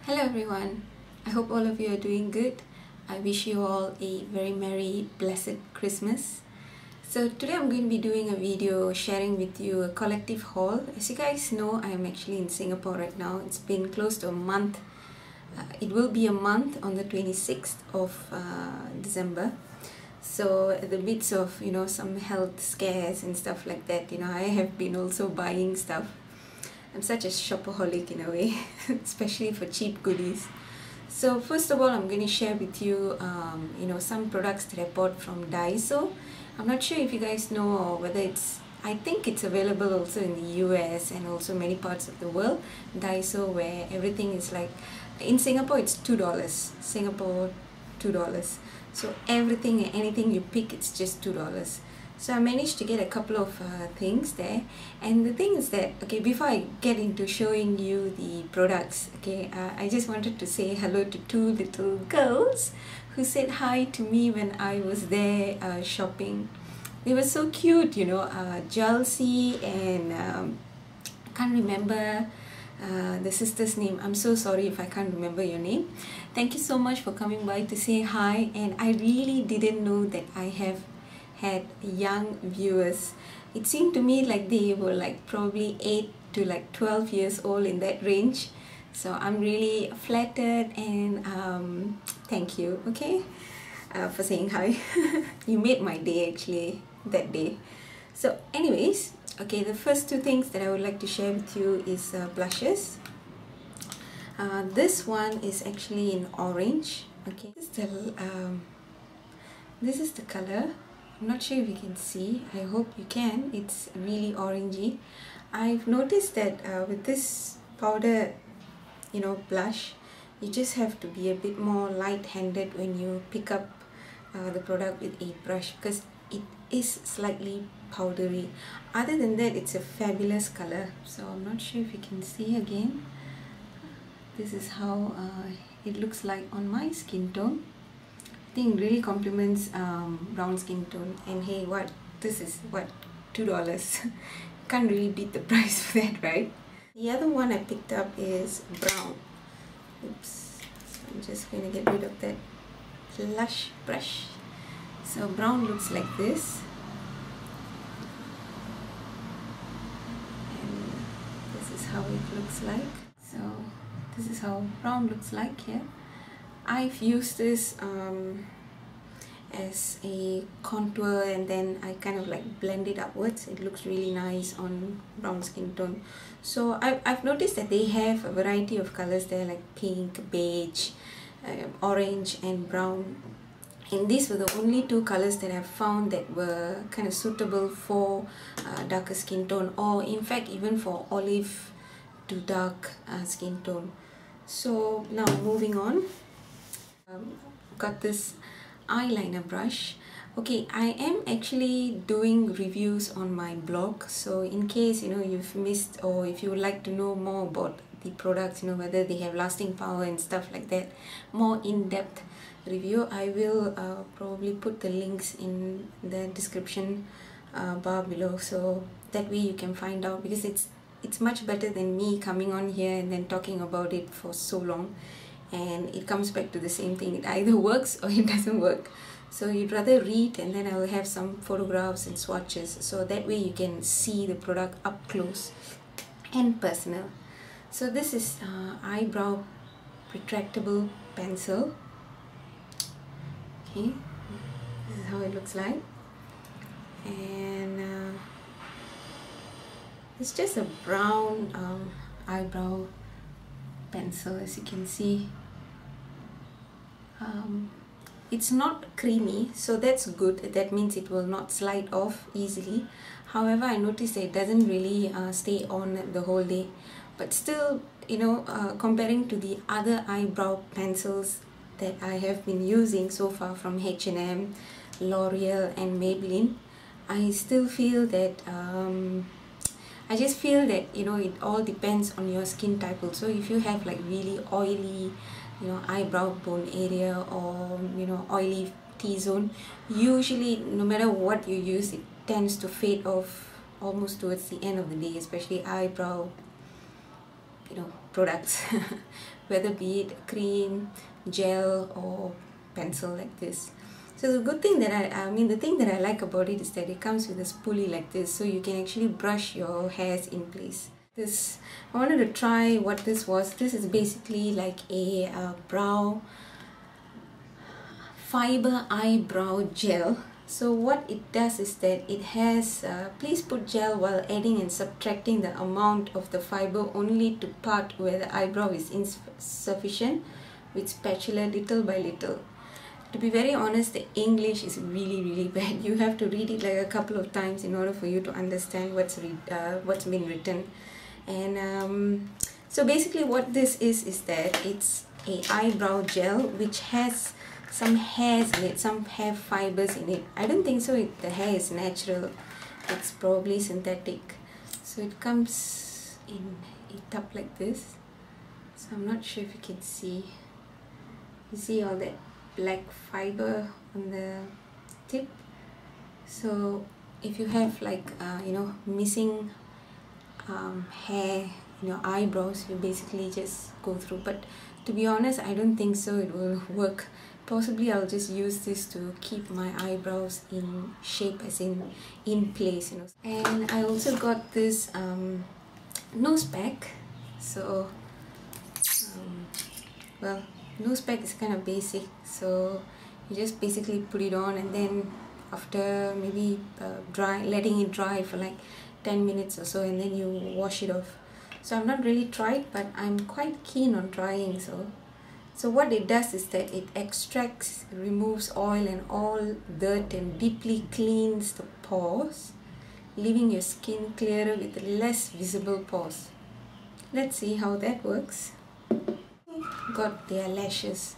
Hello everyone, I hope all of you are doing good. I wish you all a very merry, blessed Christmas. So today I'm going to be doing a video sharing with you a collective haul. As you guys know, I am actually in Singapore right now. It's been close to a month. It will be a month on the 26th of December. So at the midst of some health scares and stuff like that, I have been also buying stuff. I'm such a shopaholic in a way, especially for cheap goodies. So first of all, I'm going to share with you, some products that I bought from Daiso. I'm not sure if you guys know or whether I think it's available also in the US and also many parts of the world. Daiso, where everything is like, in Singapore it's $2, Singapore $2. So everything and anything you pick, it's just $2. So I managed to get a couple of things there, and the thing is that, okay, before I get into showing you the products, okay, I just wanted to say hello to two little girls who said hi to me when I was there shopping. They were so cute, Jalsi and I can't remember the sister's name. I'm so sorry if I can't remember your name. Thank you so much for coming by to say hi, and I really didn't know that I have had young viewers. It seemed to me like they were like probably 8 to like 12 years old, in that range. So I'm really flattered, and thank you, okay, for saying hi. You made my day actually that day. So anyways, okay, the first two things that I would like to share with you is blushes. This one is actually in orange. Okay, this is the color. I'm not sure if you can see. I hope you can. It's really orangey. I've noticed that with this powder, blush, you just have to be a bit more light-handed when you pick up the product with a brush, because it is slightly powdery. Other than that, it's a fabulous color. So I'm not sure if you can see again. This is how it looks like on my skin tone. I think really complements brown skin tone. And hey, this is what, $2. Can't really beat the price for that, right? The other one I picked up is brown. Oops, so I'm just going to get rid of that lush brush. So brown looks like this, and this is how it looks like. So this is how brown looks like here. I've used this as a contour, and then I kind of like blend it upwards. It looks really nice on brown skin tone. So I've noticed that they have a variety of colors there, like pink, beige, orange and brown. And these were the only two colors that I've found that were kind of suitable for darker skin tone, or in fact even for olive to dark skin tone. So now moving on. Got this eyeliner brush. Okay, I am actually doing reviews on my blog, so in case you've missed, or if you would like to know more about the products, whether they have lasting power and stuff like that, more in-depth review, I will probably put the links in the description bar below, so that way you can find out, because it's much better than me coming on here and then talking about it for so long. And it comes back to the same thing. It either works or it doesn't work. So you'd rather read, and then I will have some photographs and swatches, so that way you can see the product up close and personal. So this is eyebrow retractable pencil. Okay, this is how it looks like, and it's just a brown eyebrow pencil, as you can see. It's not creamy, so that's good. That means it will not slide off easily. However, I noticed that it doesn't really stay on the whole day, but still, comparing to the other eyebrow pencils that I have been using so far from H&M, L'Oreal and Maybelline, I still feel that I just feel that it all depends on your skin type also. If you have like really oily eyebrow bone area, or oily T-zone, usually no matter what you use, it tends to fade off almost towards the end of the day, especially eyebrow products. whether be it cream, gel or pencil like this. So the good thing that the thing that I like about it is that it comes with a spoolie like this, so you can actually brush your hairs in place. I wanted to try what this was. This is basically like a brow fiber eyebrow gel. So what it does is that it has, please put gel while adding and subtracting the amount of the fiber only to part where the eyebrow is insufficient with spatula little by little. To be very honest, the English is really bad. You have to read it like a couple of times in order for you to understand what's been written. And so basically what this is that it's a eyebrow gel which has some hairs in it, some hair fibers in it. I don't think so the hair is natural, it's probably synthetic. So it comes in a tub like this. So I'm not sure if you can see. You see all that black fiber on the tip. So if you have like missing hair in your eyebrows, you basically just go through. But to be honest, I don't think so it will work. Possibly I'll just use this to keep my eyebrows in shape, as in place, And I also got this nose pack. So well, nose pack is kind of basic, so you just basically put it on, and then after maybe letting it dry for like 10 minutes or so, and then you wash it off. So I've not really tried, but I'm quite keen on trying. So what it does is that it extracts, removes oil and all dirt, and deeply cleans the pores, leaving your skin clearer with less visible pores. Let's see how that works. Got their lashes.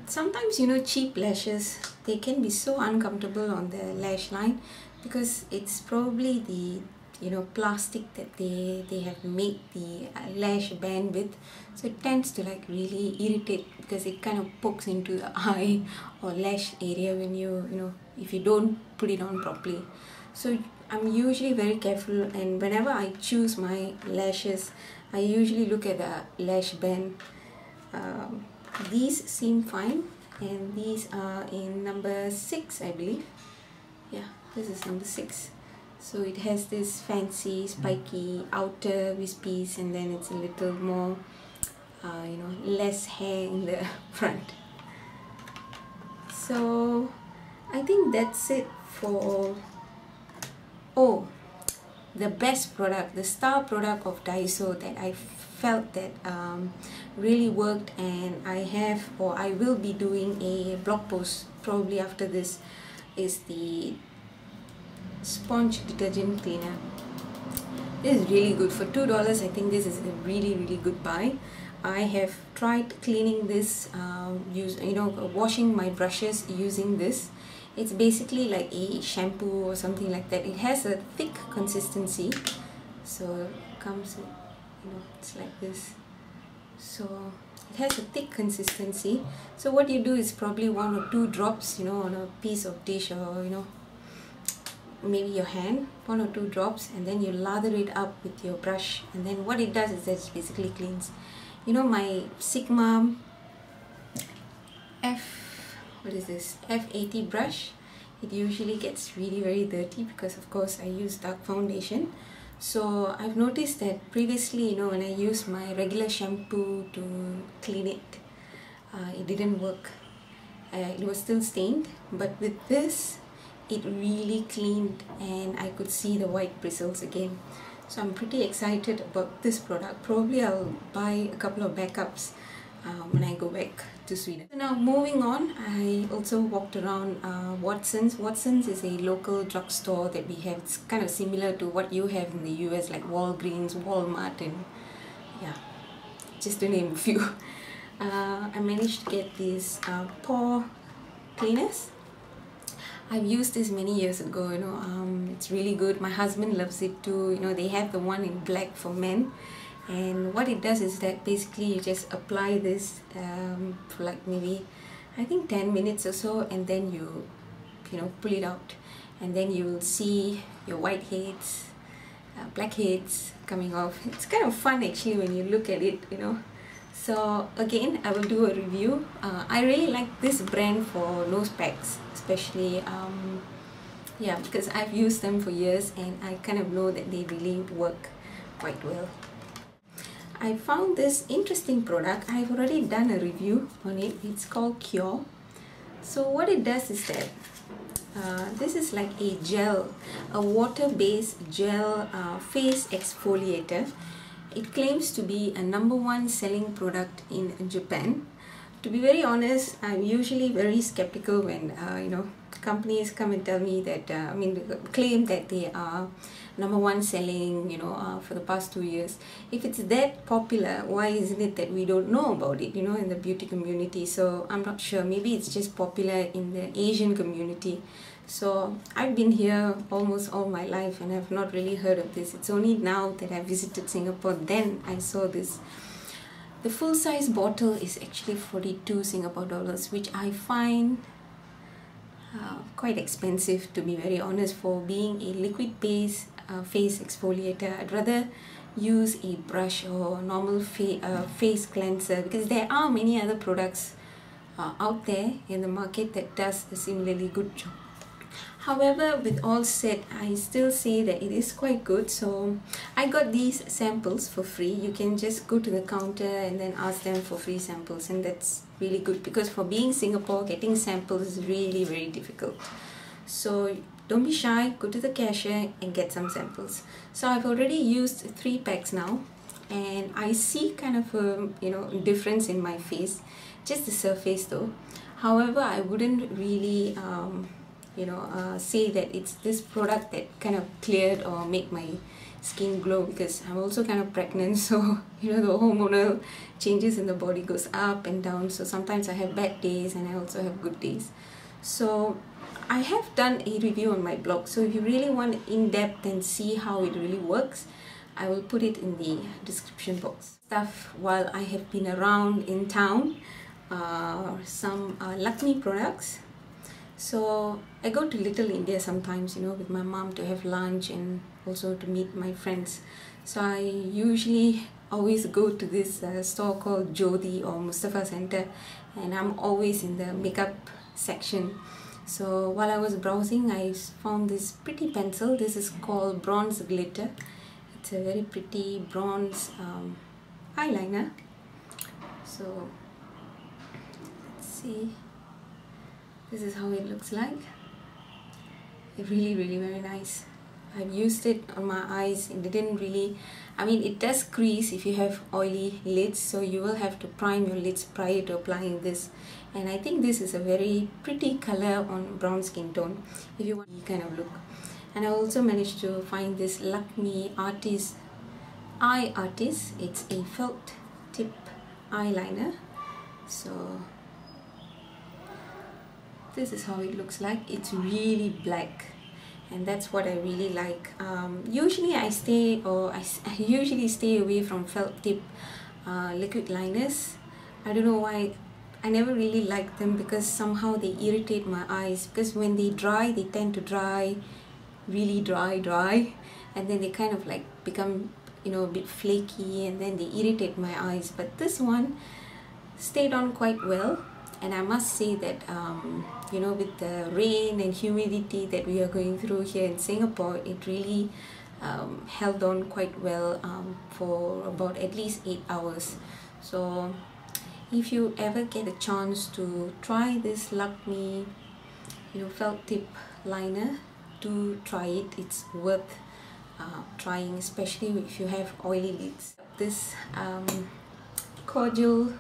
Sometimes cheap lashes, they can be so uncomfortable on the lash line because it's probably the plastic that they have made the lash band with, so it tends to like really irritate because it kind of pokes into the eye or lash area when if you don't put it on properly. So I'm usually very careful, and whenever I choose my lashes, I usually look at the lash band. These seem fine, and these are in number 6, I believe. Yeah, this is number 6. So it has this fancy spiky outer wispies, and then it's a little more less hair in the front. So I think that's it for the best product, the star product of Daiso that I felt that really worked, and I will be doing a blog post probably after this, is the sponge detergent cleaner. This is really good. For $2, I think this is a really good buy. I have tried cleaning this, washing my brushes using this. It's basically like a shampoo or something like that. It has a thick consistency, so it comes with, it's like this. So it has a thick consistency. So what you do is probably 1 or 2 drops, on a piece of dish, or maybe your hand, 1 or 2 drops, and then you lather it up with your brush, and then what it does is that it basically cleans. My Sigma F80 brush, it usually gets really very dirty because of course I use dark foundation. So I've noticed that previously, when I used my regular shampoo to clean it, it didn't work. It was still stained, but with this, it really cleaned, and I could see the white bristles again. So I'm pretty excited about this product. Probably I'll buy a couple of backups when I go back to Sweden. So now moving on, I also walked around Watson's. Watson's is a local drugstore that we have. It's kind of similar to what you have in the US, like Walgreens, Walmart, and yeah, just to name a few. I managed to get these pore cleaners. I've used this many years ago, it's really good. My husband loves it too. They have the one in black for men, and what it does is that basically you just apply this for like maybe, I think 10 minutes or so, and then you pull it out, and then you'll see your whiteheads, blackheads coming off. It's kind of fun actually when you look at it, So again, I will do a review. I really like this brand for nose packs, especially yeah, because I've used them for years and I kind of know that they really work quite well. I found this interesting product. I've already done a review on it. It's called Cure. So what it does is that this is like a gel, a water-based gel face exfoliator. It claims to be a #1 selling product in Japan. To be very honest, I'm usually very skeptical when companies come and tell me that claim that they are #1 selling for the past 2 years. If it's that popular, why isn't it that we don't know about it in the beauty community? So I'm not sure. Maybe it's just popular in the Asian community. So I've been here almost all my life and I've not really heard of this. It's only now that I visited Singapore, then I saw this. The full-size bottle is actually 42 Singapore dollars, which I find quite expensive, to be very honest, for being a liquid-based face exfoliator. I'd rather use a brush or normal face cleanser, because there are many other products out there in the market that does a similarly good job. However, with all said, I still say that it is quite good. So I got these samples for free. You can just go to the counter and then ask them for free samples, and that's really good, because for being Singapore, getting samples is really very difficult. So don't be shy, go to the cashier and get some samples. So I've already used 3 packs now, and I see kind of a difference in my face, just the surface though. However, I wouldn't really say that it's this product that kind of cleared or make my skin glow, because I'm also kind of pregnant, so the hormonal changes in the body goes up and down. So sometimes I have bad days and I also have good days. So I have done a review on my blog, so if you really want in-depth and see how it really works, I will put it in the description box. Stuff while I have been around in town, some Lakme products. So I go to Little India sometimes, with my mom to have lunch and also to meet my friends. So I usually always go to this store called Jodi or Mustafa Center, and I'm always in the makeup section. So while I was browsing, I found this pretty pencil. This is called Bronze Glitter. It's a very pretty bronze eyeliner. So let's see. This is how it looks like. Really very nice. I've used it on my eyes. It didn't really, it does crease if you have oily lids, so you will have to prime your lids prior to applying this. And I think this is a very pretty color on brown skin tone if you want this kind of look. And I also managed to find this Lakme Eye Artist. It's a felt tip eyeliner. So this is how it looks like. It's really black, and that's what I really like. Usually I usually stay away from felt tip liquid liners. I don't know why. I never really like them, because somehow they irritate my eyes, because when they dry, they tend to dry really dry, and then they kind of like become a bit flaky, and then they irritate my eyes. But this one stayed on quite well. And I must say that with the rain and humidity that we are going through here in Singapore, it really held on quite well for about at least 8 hours. So if you ever get a chance to try this Lakme felt tip liner, do try it. It's worth trying, especially if you have oily lids. This kajal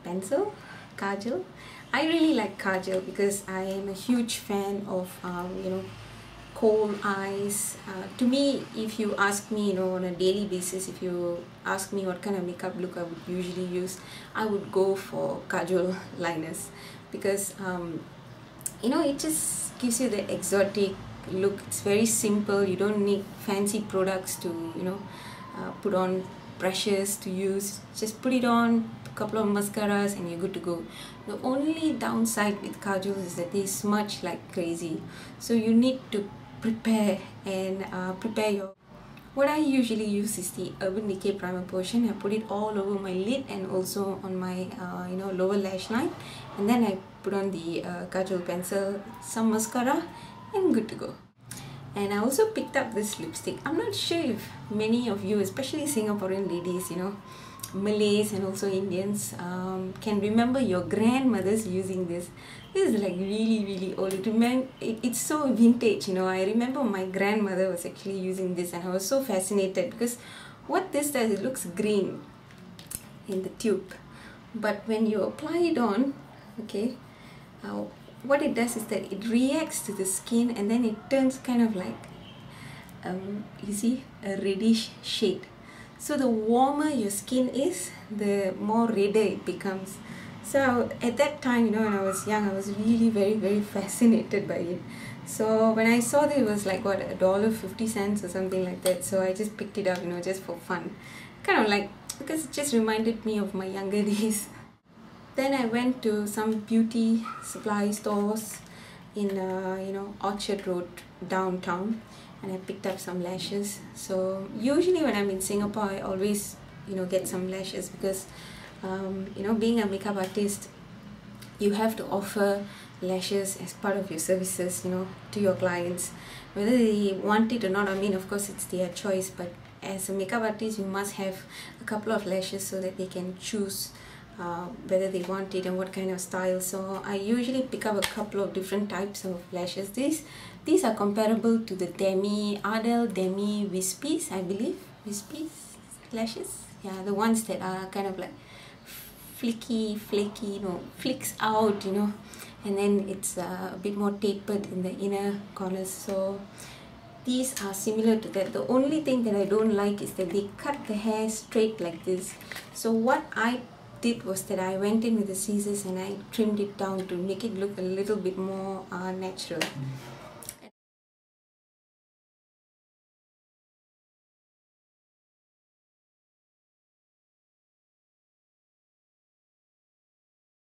pencil kajal. I really like kajal because I am a huge fan of cold eyes. To me, if you ask me on a daily basis, if you ask me what kind of makeup look I would usually use, I would go for kajal liners, because it just gives you the exotic look. It's very simple. You don't need fancy products to put on, brushes to use. Just put it on, a couple of mascaras, and you're good to go. The only downside with kajal is that they smudge like crazy, so you need to prepare and prepare your What I usually use is the Urban Decay primer portion. I put it all over my lid and also on my lower lash line, and then I put on the kajal pencil, some mascara, and good to go. And I also picked up this lipstick. I'm not sure if many of you, especially Singaporean ladies, Malays and also Indians, can remember your grandmothers using this. This is like really old. It's so vintage, I remember my grandmother was actually using this, and I was so fascinated because what this does, it looks green in the tube, but when you apply it on, okay, what it does is that it reacts to the skin and then it turns kind of like you see, a reddish shade. So the warmer your skin is, the more redder it becomes. So at that time, when I was young, I was really very fascinated by it. So when I saw that it was like what, $1.50 or something like that, so I just picked it up, just for fun, kind of like, because it just reminded me of my younger days. Then I went to some beauty supply stores in Orchard Road downtown, and I picked up some lashes. So usually when I'm in Singapore, I always get some lashes because being a makeup artist, you have to offer lashes as part of your services, to your clients, whether they want it or not. I mean, of course it's their choice, but as a makeup artist, you must have a couple of lashes so that they can choose whether they want it and what kind of style. So I usually pick up a couple of different types of lashes. These are comparable to the Ardell Demi Wispies, I believe. Wispies lashes, yeah, the ones that are kind of like flaky, flicks out, and then it's a bit more tapered in the inner corners. So these are similar to that. The only thing that I don't like is that they cut the hair straight like this. So what I did was that I went in with the scissors and I trimmed it down to make it look a little bit more natural.